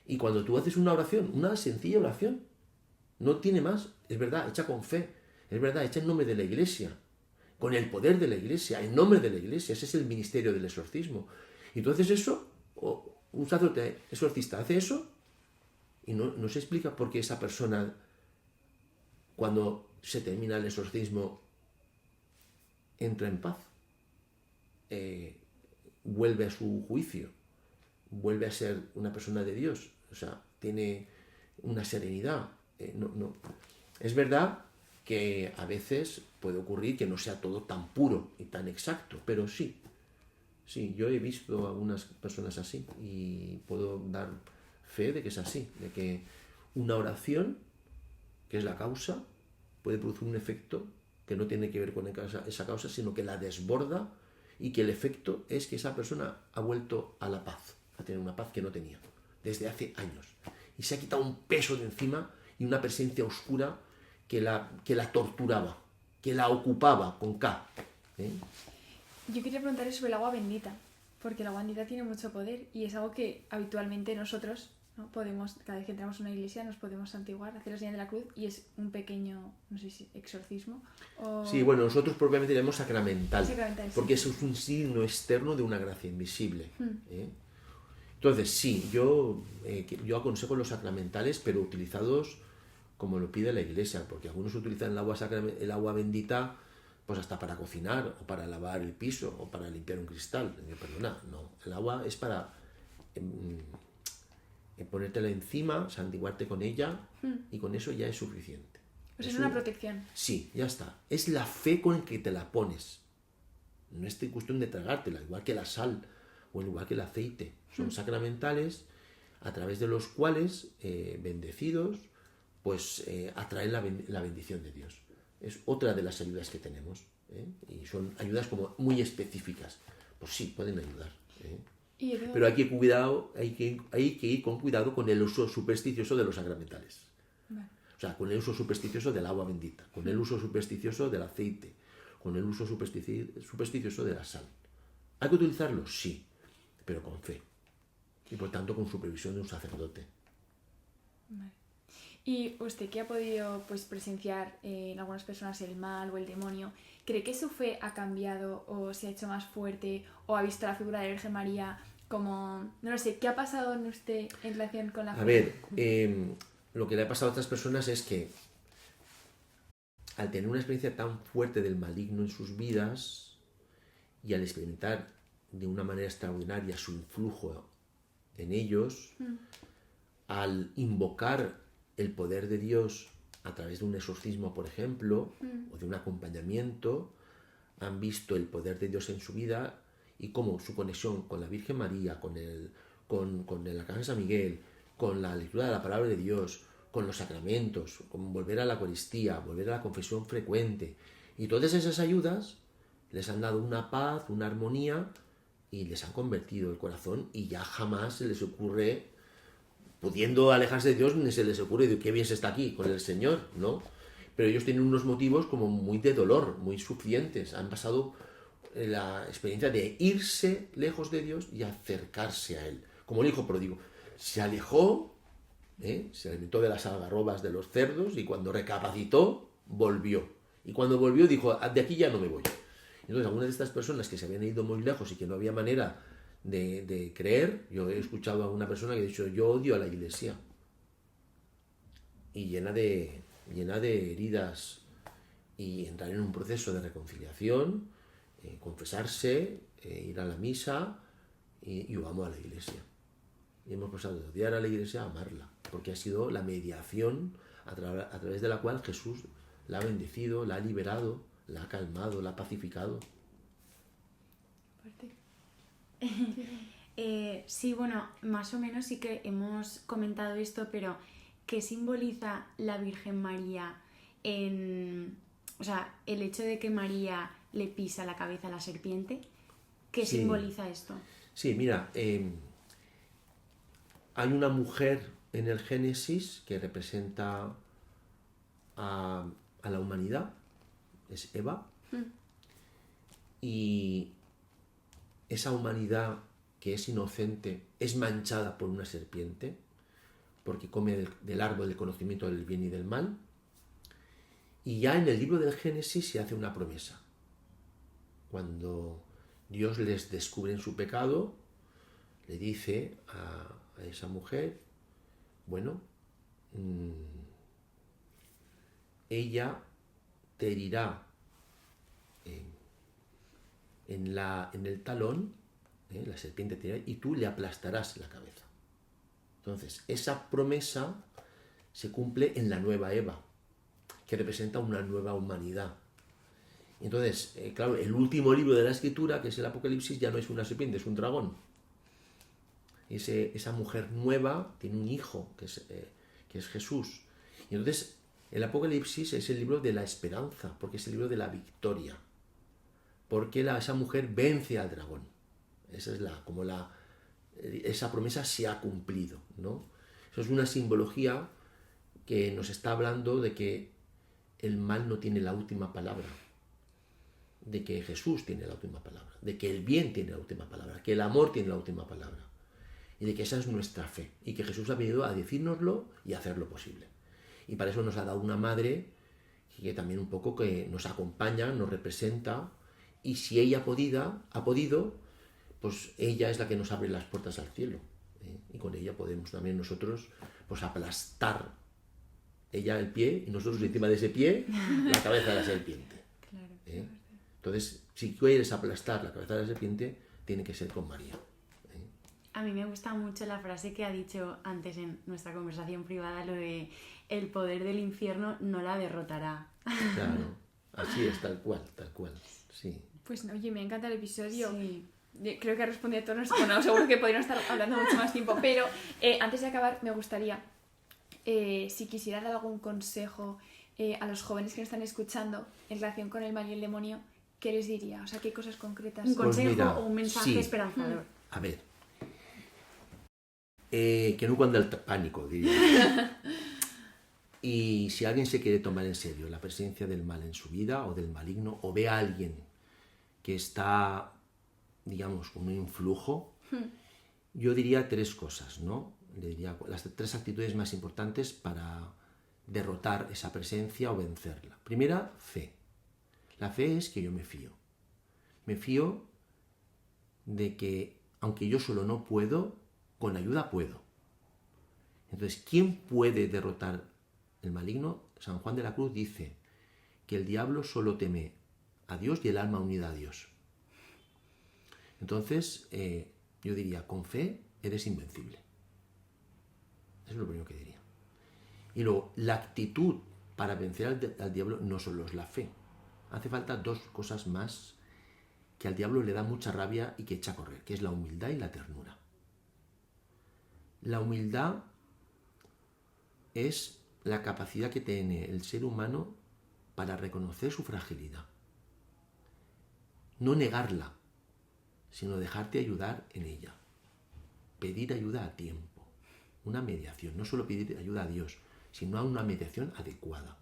Y cuando tú haces una oración, una sencilla oración, no tiene más, es verdad, hecha con fe, es verdad, hecha en nombre de la Iglesia, con el poder de la Iglesia, en nombre de la Iglesia, ese es el ministerio del exorcismo. Y tú haces eso, o un sacerdote exorcista hace eso, y no se explica por qué esa persona, cuando se termina el exorcismo, entra en paz, vuelve a su juicio, vuelve a ser una persona de Dios, o sea, tiene una serenidad. Es verdad que a veces puede ocurrir que no sea todo tan puro y tan exacto, pero sí, yo he visto a algunas personas así y puedo dar fe de que es así, de que una oración, que es la causa, puede producir un efecto que no tiene que ver con esa causa, sino que la desborda y que el efecto es que esa persona ha vuelto a la paz, a tener una paz que no tenía desde hace años. Y se ha quitado un peso de encima y una presencia oscura que la torturaba, que la ocupaba con K. Yo quería preguntarle sobre el agua bendita, porque el agua bendita tiene mucho poder y es algo que habitualmente nosotros, ¿no?, podemos, cada vez que entramos en una iglesia, nos podemos santiguar, hacer la señal de la cruz y es un pequeño, no sé si exorcismo o... Sí, bueno, nosotros propiamente llamamos sacramental, Sacramental, porque sí. eso es un signo externo de una gracia invisible. Entonces, sí, yo aconsejo los sacramentales, pero utilizados como lo pide la Iglesia, porque algunos utilizan el agua bendita pues hasta para cocinar, o para lavar el piso, o para limpiar un cristal. Perdona, no, el agua es para ponértela encima, santiguarte con ella, y con eso ya es suficiente. O sea, es una protección. Sí, ya está. Es la fe con que te la pones. No es cuestión de tragártela, igual que la sal o igual que el aceite. Son sacramentales a través de los cuales, bendecidos, pues atraen la bendición de Dios. Es otra de las ayudas que tenemos. Y son ayudas como muy específicas. Pues sí, pueden ayudar. Pero hay que ir con cuidado con el uso supersticioso de los sacramentales. Vale. O sea, con el uso supersticioso del agua bendita, con el uso supersticioso del aceite, con el uso supersticioso de la sal. ¿Hay que utilizarlo? Sí, pero con fe. Y por tanto con supervisión de un sacerdote. Vale. Y usted, que ha podido presenciar en algunas personas el mal o el demonio, ¿cree que su fe ha cambiado o se ha hecho más fuerte o ha visto la figura de la Virgen María como... No lo sé, ¿qué ha pasado en usted en relación con la fe? A ver, lo que le ha pasado a otras personas es que al tener una experiencia tan fuerte del maligno en sus vidas y al experimentar de una manera extraordinaria su influjo en ellos, al invocar el poder de Dios a través de un exorcismo, por ejemplo, o de un acompañamiento, han visto el poder de Dios en su vida y cómo su conexión con la Virgen María, con el Arcángel San Miguel, con la lectura de la palabra de Dios, con los sacramentos, con volver a la Eucaristía, volver a la confesión frecuente, y todas esas ayudas les han dado una paz, una armonía, y les han convertido el corazón, y ya jamás se les ocurre, pudiendo alejarse de Dios, ni se les ocurre de qué bien se está aquí con el Señor, ¿no? Pero ellos tienen unos motivos como muy de dolor, muy suficientes. Han pasado la experiencia de irse lejos de Dios y acercarse a Él. Como el hijo pródigo. Se alejó, se alimentó de las algarrobas de los cerdos y cuando recapacitó, volvió. Y cuando volvió dijo, de aquí ya no me voy. Entonces, algunas de estas personas que se habían ido muy lejos y que no había manera de creer, yo he escuchado a una persona que ha dicho, yo odio a la Iglesia. Y llena de heridas, y entrar en un proceso de reconciliación, confesarse, ir a la misa, y yo amo a la Iglesia. Y hemos pasado de odiar a la Iglesia a amarla, porque ha sido la mediación a través de la cual Jesús la ha bendecido, la ha liberado, la ha calmado, la ha pacificado. Sí, bueno, más o menos sí que hemos comentado esto, pero ¿qué simboliza la Virgen María o sea, el hecho de que María le pisa la cabeza a la serpiente? ¿Qué Sí. simboliza esto? Sí, mira, hay una mujer en el Génesis que representa a la humanidad, es Eva, y esa humanidad que es inocente es manchada por una serpiente, porque come del árbol del conocimiento del bien y del mal, y ya en el libro del Génesis se hace una promesa. Cuando Dios les descubre en su pecado, le dice a esa mujer, bueno, ella te herirá en el talón, la serpiente te herirá, y tú le aplastarás la cabeza. Entonces, esa promesa se cumple en la nueva Eva, que representa una nueva humanidad. Entonces, claro, el último libro de la Escritura, que es el Apocalipsis, ya no es una serpiente, es un dragón. Esa mujer nueva tiene un hijo, que es Jesús. Y entonces, el Apocalipsis es el libro de la esperanza, porque es el libro de la victoria. Porque esa mujer vence al dragón. Esa es esa promesa se ha cumplido, ¿no? Eso es una simbología que nos está hablando de que el mal no tiene la última palabra, de que Jesús tiene la última palabra, de que el bien tiene la última palabra, que el amor tiene la última palabra, y de que esa es nuestra fe, y que Jesús ha venido a decírnoslo y a hacerlo posible. Y para eso nos ha dado una madre que también un poco que nos acompaña, nos representa, y si ella ha podido, pues ella es la que nos abre las puertas al cielo, y con ella podemos también nosotros pues aplastar ella el pie y nosotros encima de ese pie la cabeza de la serpiente. Claro. Entonces, si quieres aplastar la cabeza de la serpiente, tiene que ser con María. A mí me gusta mucho la frase que ha dicho antes en nuestra conversación privada, lo de el poder del infierno no la derrotará. Claro, así es, tal cual, sí. Pues oye, me encanta el episodio. Sí. Creo que ha respondido a todos nuestros... Bueno, seguro que podríamos estar hablando mucho más tiempo, pero antes de acabar me gustaría, si quisiera dar algún consejo a los jóvenes que nos están escuchando en relación con el mal y el demonio, ¿qué les diría? O sea, ¿qué cosas concretas? Un consejo mira, o un mensaje sí. esperanzador. A ver, que no cunda el pánico, diría. Y si alguien se quiere tomar en serio la presencia del mal en su vida o del maligno, o ve a alguien que está, digamos, con un influjo, yo diría 3 cosas, ¿no? Le diría las 3 actitudes más importantes para derrotar esa presencia o vencerla. Primera, fe. La fe es que yo me fío. Me fío de que, aunque yo solo no puedo, con ayuda puedo. Entonces, ¿quién puede derrotar el maligno? San Juan de la Cruz dice que el diablo solo teme a Dios y el alma unida a Dios. Entonces, yo diría, con fe eres invencible. Eso es lo primero que diría. Y luego, la actitud para vencer al diablo no solo es la fe. Hace falta 2 cosas más que al diablo le da mucha rabia y que echa a correr, que es la humildad y la ternura. La humildad es la capacidad que tiene el ser humano para reconocer su fragilidad. No negarla, sino dejarte ayudar en ella. Pedir ayuda a tiempo, una mediación, no solo pedir ayuda a Dios, sino a una mediación adecuada.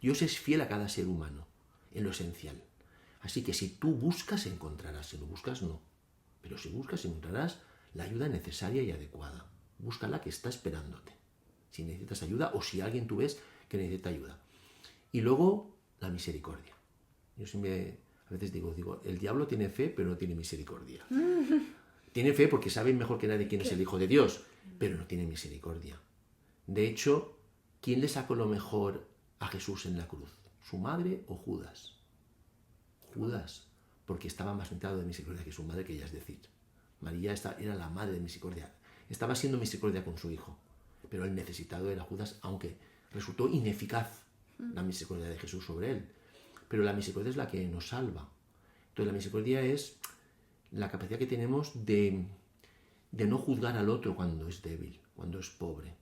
Dios es fiel a cada ser humano, en lo esencial. Así que si tú buscas, encontrarás. Si no buscas, no. Pero si buscas, encontrarás la ayuda necesaria y adecuada. Búscala, que está esperándote. Si necesitas ayuda o si alguien tú ves que necesita ayuda. Y luego, la misericordia. Yo siempre, a veces digo, el diablo tiene fe, pero no tiene misericordia. Tiene fe porque sabe mejor que nadie quién es el Hijo de Dios, pero no tiene misericordia. De hecho, ¿quién le sacó lo mejor a Jesús en la cruz? ¿Su madre o Judas? Judas, porque estaba más entrado de misericordia que su madre, que ya es decir. María era la madre de misericordia. Estaba siendo misericordia con su hijo, pero el necesitado era Judas, aunque resultó ineficaz la misericordia de Jesús sobre él. Pero la misericordia es la que nos salva. Entonces la misericordia es la capacidad que tenemos de no juzgar al otro cuando es débil, cuando es pobre,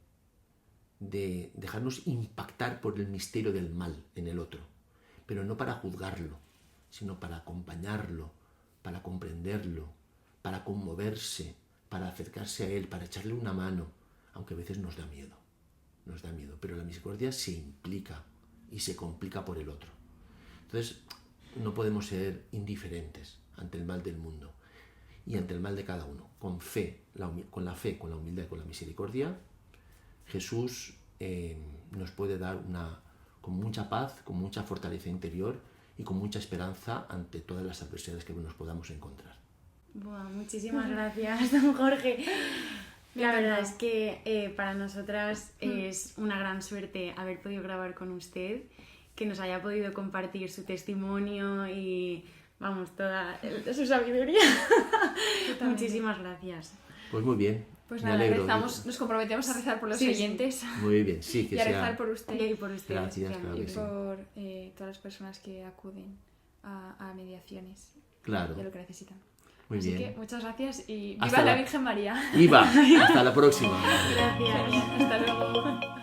de dejarnos impactar por el misterio del mal en el otro, pero no para juzgarlo, sino para acompañarlo, para comprenderlo, para conmoverse, para acercarse a Él, para echarle una mano, aunque a veces nos da miedo, pero la misericordia se implica y se complica por el otro. Entonces, no podemos ser indiferentes ante el mal del mundo y ante el mal de cada uno. Con la fe, con la humildad y con la misericordia, Jesús nos puede dar con mucha paz, con mucha fortaleza interior y con mucha esperanza ante todas las adversidades que nos podamos encontrar. Buah, muchísimas gracias, don Jorge. La verdad es que para nosotras es una gran suerte haber podido grabar con usted, que nos haya podido compartir su testimonio y, vamos, toda su sabiduría. Muchísimas gracias. Pues muy bien. Pues me nada, alegro. nos comprometemos a rezar por los oyentes Muy bien, sí, que y a sea. rezar por usted Y por usted. Gracias, claro y que sí. por todas las personas que acuden a mediaciones Claro, y a lo que necesitan. muy Así bien. que muchas gracias y Hasta ¡viva la la- Virgen María! Iva, hasta la próxima. Gracias. Hasta luego.